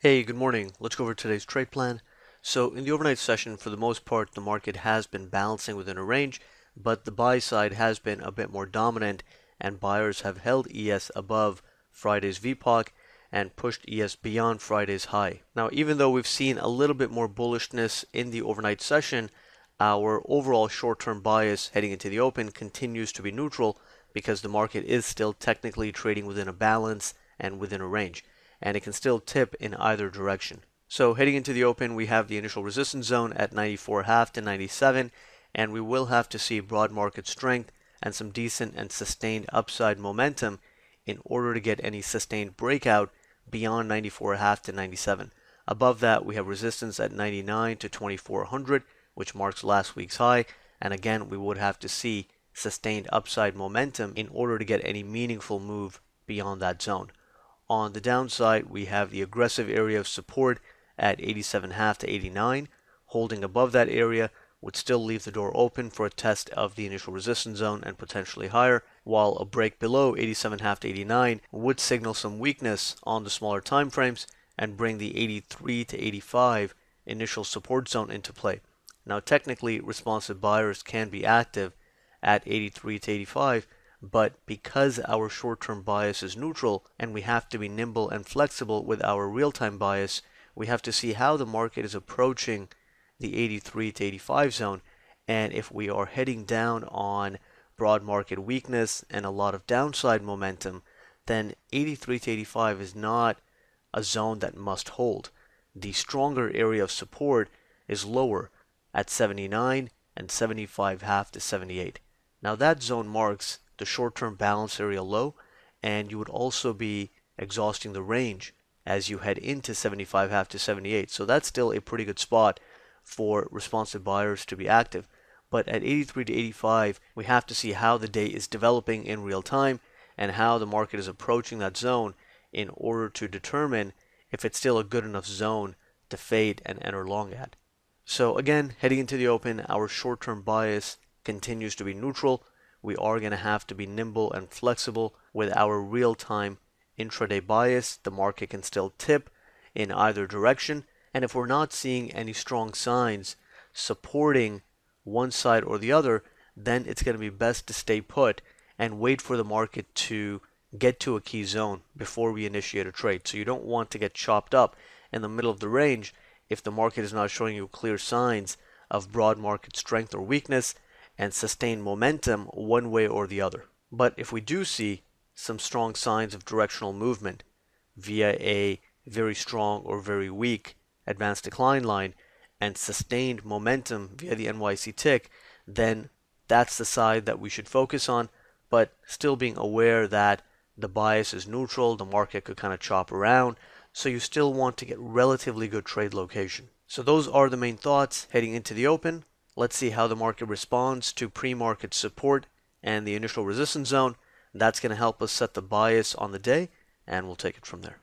Hey, good morning. Let's go over today's trade plan. So in the overnight session, for the most part, the market has been balancing within a range, but the buy side has been a bit more dominant, and buyers have held ES above Friday's VPOC and pushed ES beyond Friday's high. Now, even though we've seen a little bit more bullishness in the overnight session, our overall short-term bias heading into the open continues to be neutral because the market is still technically trading within a balance and within a range, and it can still tip in either direction. So heading into the open, we have the initial resistance zone at 94.5 to 97, and we will have to see broad market strength and some decent and sustained upside momentum in order to get any sustained breakout beyond 94.5 to 97. Above that, we have resistance at 99 to 2400, which marks last week's high, and again, we would have to see sustained upside momentum in order to get any meaningful move beyond that zone. On the downside, we have the aggressive area of support at 87.5 to 89. Holding above that area would still leave the door open for a test of the initial resistance zone and potentially higher, while a break below 87.5 to 89 would signal some weakness on the smaller time frames and bring the 83 to 85 initial support zone into play. Now, technically, responsive buyers can be active at 83 to 85, but because our short-term bias is neutral and we have to be nimble and flexible with our real-time bias, we have to see how the market is approaching the 83 to 85 zone, and if we are heading down on broad market weakness and a lot of downside momentum, then 83 to 85 is not a zone that must hold. The stronger area of support is lower at 79 and 75.5 to 78. Now that zone marks the short-term balance area low, and you would also be exhausting the range as you head into 75.5 to 78. So that's still a pretty good spot for responsive buyers to be active. But at 83 to 85, we have to see how the day is developing in real time and how the market is approaching that zone in order to determine if it's still a good enough zone to fade and enter long at. So again, heading into the open, our short-term bias continues to be neutral. We are going to have to be nimble and flexible with our real-time intraday bias. The market can still tip in either direction, and if we're not seeing any strong signs supporting one side or the other, then it's going to be best to stay put and wait for the market to get to a key zone before we initiate a trade. So you don't want to get chopped up in the middle of the range if the market is not showing you clear signs of broad market strength or weakness and sustained momentum one way or the other. But if we do see some strong signs of directional movement via a very strong or very weak advanced decline line and sustained momentum via the NYC tick, then that's the side that we should focus on, but still being aware that the bias is neutral, the market could kind of chop around, so you still want to get relatively good trade location. So those are the main thoughts heading into the open. Let's see how the market responds to pre-market support and the initial resistance zone. That's going to help us set the bias on the day, and we'll take it from there.